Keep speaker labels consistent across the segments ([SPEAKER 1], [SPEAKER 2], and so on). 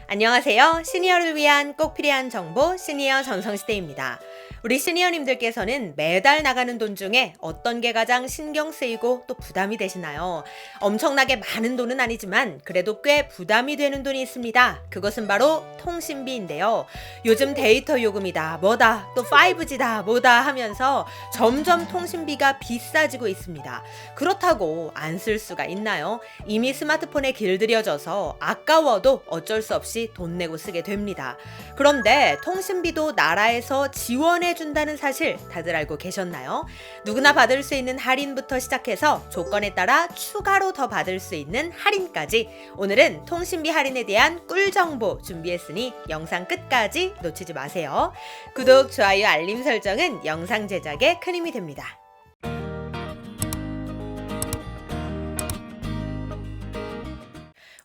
[SPEAKER 1] 안녕하세요. 시니어를 위한 꼭 필요한 정보 시니어 전성시대입니다. 우리 시니어님들께서는 매달 나가는 돈 중에 어떤 게 가장 신경 쓰이고 또 부담이 되시나요? 엄청나게 많은 돈은 아니지만 그래도 꽤 부담이 되는 돈이 있습니다. 그것은 바로 통신비인데요. 요즘 데이터 요금이다 뭐다 또 5G다 뭐다 하면서 점점 통신비가 비싸지고 있습니다. 그렇다고 안 쓸 수가 있나요? 이미 스마트폰에 길들여져서 아까워도 어쩔 수 없이 돈 내고 쓰게 됩니다. 그런데 통신비도 나라에서 지원해준다는 사실 다들 알고 계셨나요? 누구나 받을 수 있는 할인부터 시작해서 조건에 따라 추가로 더 받을 수 있는 할인까지 오늘은 통신비 할인에 대한 꿀정보 준비했으니 영상 끝까지 놓치지 마세요. 구독, 좋아요, 알림 설정은 영상 제작에 큰 힘이 됩니다.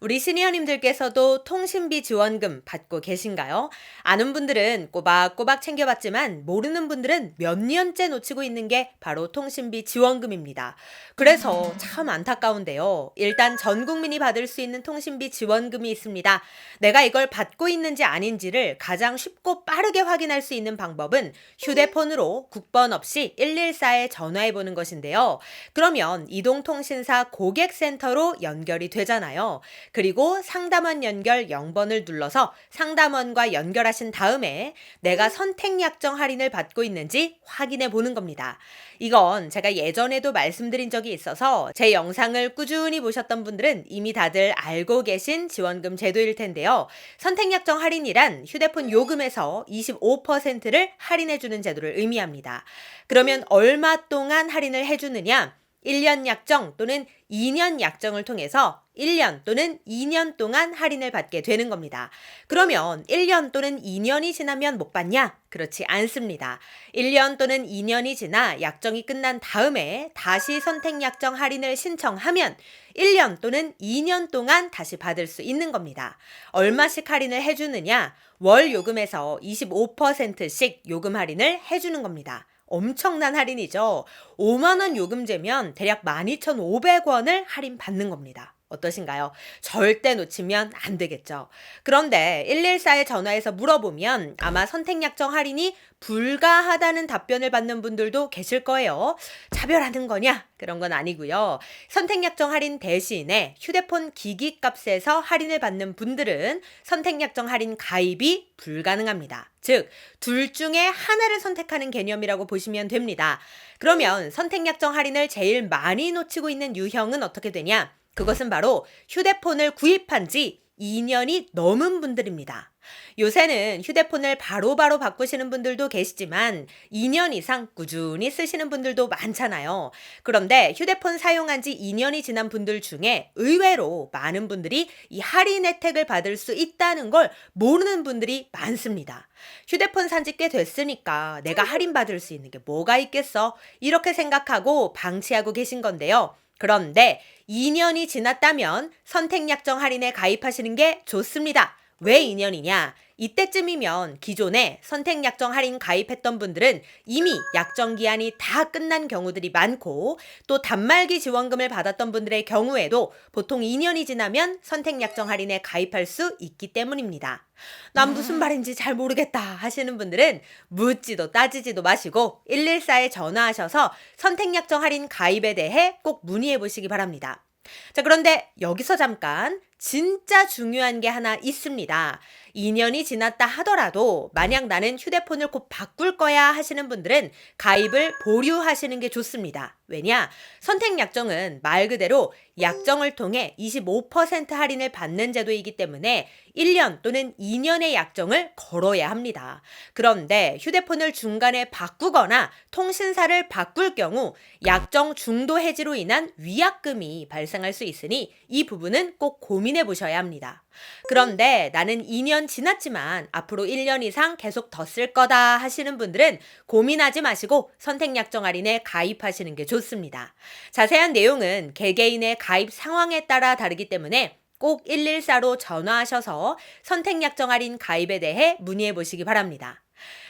[SPEAKER 1] 우리 시니어님들께서도 통신비 지원금 받고 계신가요? 아는 분들은 꼬박꼬박 챙겨봤지만 모르는 분들은 몇 년째 놓치고 있는 게 바로 통신비 지원금입니다. 그래서 참 안타까운데요. 일단 전 국민이 받을 수 있는 통신비 지원금이 있습니다. 내가 이걸 받고 있는지 아닌지를 가장 쉽고 빠르게 확인할 수 있는 방법은 휴대폰으로 국번 없이 114에 전화해보는 것인데요. 그러면 이동통신사 고객센터로 연결이 되잖아요. 그리고 상담원 연결 0번을 눌러서 상담원과 연결하신 다음에 내가 선택약정 할인을 받고 있는지 확인해 보는 겁니다. 이건 제가 예전에도 말씀드린 적이 있어서 제 영상을 꾸준히 보셨던 분들은 이미 다들 알고 계신 지원금 제도일 텐데요. 선택약정 할인이란 휴대폰 요금에서 25%를 할인해 주는 제도를 의미합니다. 그러면 얼마 동안 할인을 해주느냐? 1년 약정 또는 2년 약정을 통해서 1년 또는 2년 동안 할인을 받게 되는 겁니다. 그러면 1년 또는 2년이 지나면 못 받냐? 그렇지 않습니다. 1년 또는 2년이 지나 약정이 끝난 다음에 다시 선택약정 할인을 신청하면 1년 또는 2년 동안 다시 받을 수 있는 겁니다. 얼마씩 할인을 해주느냐? 월 요금에서 25%씩 요금 할인을 해주는 겁니다. 엄청난 할인이죠. 5만원 요금제면 대략 12,500원을 할인받는 겁니다. 어떠신가요? 절대 놓치면 안 되겠죠. 그런데 114에 전화해서 물어보면 아마 선택약정 할인이 불가하다는 답변을 받는 분들도 계실 거예요. 차별하는 거냐? 그런 건 아니고요. 선택약정 할인 대신에 휴대폰 기기값에서 할인을 받는 분들은 선택약정 할인 가입이 불가능합니다. 즉, 둘 중에 하나를 선택하는 개념이라고 보시면 됩니다. 그러면 선택약정 할인을 제일 많이 놓치고 있는 유형은 어떻게 되냐? 그것은 바로 휴대폰을 구입한 지 2년이 넘은 분들입니다. 요새는 휴대폰을 바로바로 바꾸시는 분들도 계시지만 2년 이상 꾸준히 쓰시는 분들도 많잖아요. 그런데 휴대폰 사용한 지 2년이 지난 분들 중에 의외로 많은 분들이 이 할인 혜택을 받을 수 있다는 걸 모르는 분들이 많습니다. 휴대폰 산 지 꽤 됐으니까 내가 할인받을 수 있는 게 뭐가 있겠어? 이렇게 생각하고 방치하고 계신 건데요. 그런데 2년이 지났다면 선택약정 할인에 가입하시는 게 좋습니다. 왜 2년이냐? 이때쯤이면 기존에 선택약정 할인 가입했던 분들은 이미 약정 기한이 다 끝난 경우들이 많고 또 단말기 지원금을 받았던 분들의 경우에도 보통 2년이 지나면 선택약정 할인에 가입할 수 있기 때문입니다. 난 무슨 말인지 잘 모르겠다 하시는 분들은 묻지도 따지지도 마시고 114에 전화하셔서 선택약정 할인 가입에 대해 꼭 문의해 보시기 바랍니다. 자, 그런데 여기서 잠깐 진짜 중요한 게 하나 있습니다. 2년이 지났다 하더라도 만약 나는 휴대폰을 곧 바꿀 거야 하시는 분들은 가입을 보류하시는 게 좋습니다. 왜냐? 선택약정은 말 그대로 약정을 통해 25% 할인을 받는 제도이기 때문에 1년 또는 2년의 약정을 걸어야 합니다. 그런데 휴대폰을 중간에 바꾸거나 통신사를 바꿀 경우 약정 중도 해지로 인한 위약금이 발생할 수 있으니 이 부분은 꼭 고민해 보셔야 합니다. 그런데 나는 2년 지났지만 앞으로 1년 이상 계속 더 쓸 거다 하시는 분들은 고민하지 마시고 선택약정 할인에 가입하시는 게 좋습니다. 자세한 내용은 개개인의 가입 상황에 따라 다르기 때문에 꼭 114로 전화하셔서 선택약정 할인 가입에 대해 문의해 보시기 바랍니다.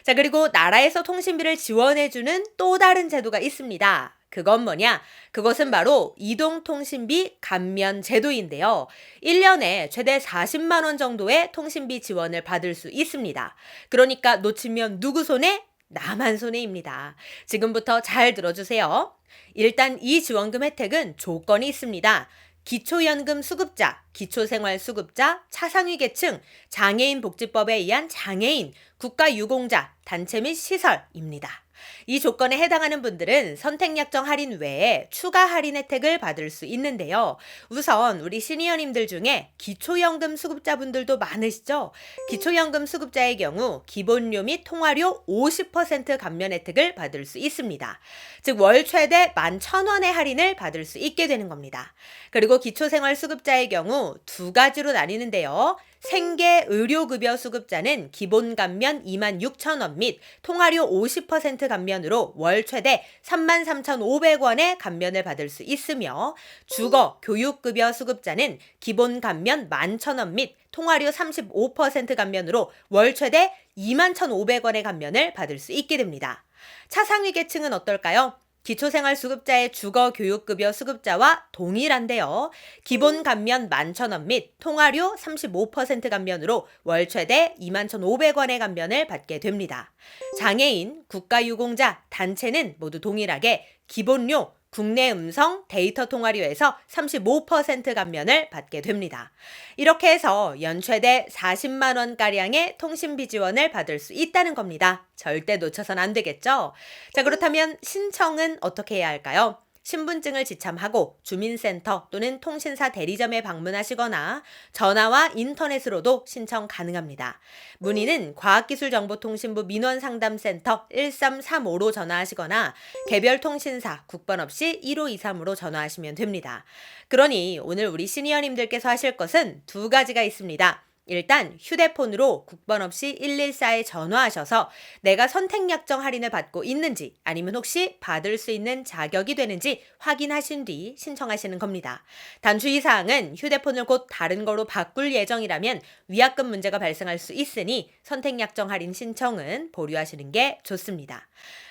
[SPEAKER 1] 자, 그리고 나라에서 통신비를 지원해주는 또 다른 제도가 있습니다. 그건 뭐냐? 그것은 바로 이동통신비 감면 제도인데요. 1년에 최대 40만 원 정도의 통신비 지원을 받을 수 있습니다. 그러니까 놓치면 누구 손해? 나만 손해입니다. 지금부터 잘 들어주세요. 일단 이 지원금 혜택은 조건이 있습니다. 기초연금 수급자, 기초생활수급자, 차상위계층, 장애인복지법에 의한 장애인, 국가유공자, 단체 및 시설입니다. 이 조건에 해당하는 분들은 선택약정 할인 외에 추가 할인 혜택을 받을 수 있는데요. 우선 우리 시니어님들 중에 기초연금 수급자분들도 많으시죠? 기초연금 수급자의 경우 기본료 및 통화료 50% 감면 혜택을 받을 수 있습니다. 즉 월 최대 11,000원의 할인을 받을 수 있게 되는 겁니다. 그리고 기초생활수급자의 경우 두 가지로 나뉘는데요. 생계 의료급여 수급자는 기본 감면 26,000원 및 통화료 50% 감면으로 월 최대 33,500원의 감면을 받을 수 있으며 주거 교육급여 수급자는 기본 감면 11,000원 및 통화료 35% 감면으로 월 최대 21,500원의 감면을 받을 수 있게 됩니다. 차상위 계층은 어떨까요? 기초생활수급자의 주거교육급여 수급자와 동일한데요. 기본 감면 11,000원 및 통화료 35% 감면으로 월 최대 21,500원의 감면을 받게 됩니다. 장애인, 국가유공자, 단체는 모두 동일하게 기본료, 국내 음성 데이터 통화료에서 35% 감면을 받게 됩니다. 이렇게 해서 연 최대 40만 원가량의 통신비 지원을 받을 수 있다는 겁니다. 절대 놓쳐선 안 되겠죠? 자, 그렇다면 신청은 어떻게 해야 할까요? 신분증을 지참하고 주민센터 또는 통신사 대리점에 방문하시거나 전화와 인터넷으로도 신청 가능합니다. 문의는 과학기술정보통신부 민원상담센터 1335로 전화하시거나 개별 통신사 국번 없이 1523으로 전화하시면 됩니다. 그러니 오늘 우리 시니어님들께서 하실 것은 두 가지가 있습니다. 일단 휴대폰으로 국번 없이 114에 전화하셔서 내가 선택약정 할인을 받고 있는지 아니면 혹시 받을 수 있는 자격이 되는지 확인하신 뒤 신청하시는 겁니다. 단 주의사항은 휴대폰을 곧 다른 거로 바꿀 예정이라면 위약금 문제가 발생할 수 있으니 선택약정 할인 신청은 보류하시는 게 좋습니다.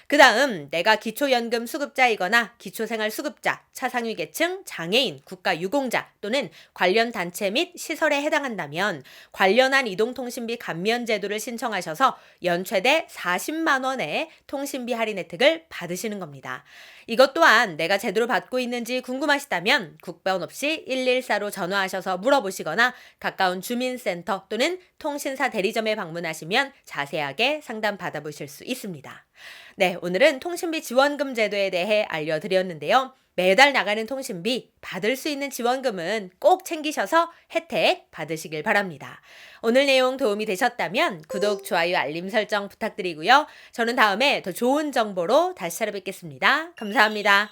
[SPEAKER 1] 그 다음 내가 기초연금 수급자이거나 기초생활수급자, 차상위계층, 장애인, 국가유공자 또는 관련 단체 및 시설에 해당한다면 관련한 이동통신비 감면 제도를 신청하셔서 연 최대 40만 원의 통신비 할인 혜택을 받으시는 겁니다. 이것 또한 내가 제대로 받고 있는지 궁금하시다면 국번 없이 114로 전화하셔서 물어보시거나 가까운 주민센터 또는 통신사 대리점에 방문하시면 자세하게 상담 받아보실 수 있습니다. 네, 오늘은 통신비 지원금 제도에 대해 알려드렸는데요. 매달 나가는 통신비 받을 수 있는 지원금은 꼭 챙기셔서 혜택 받으시길 바랍니다. 오늘 내용 도움이 되셨다면 구독, 좋아요, 알림 설정 부탁드리고요. 저는 다음에 더 좋은 정보로 다시 찾아뵙겠습니다. 감사합니다.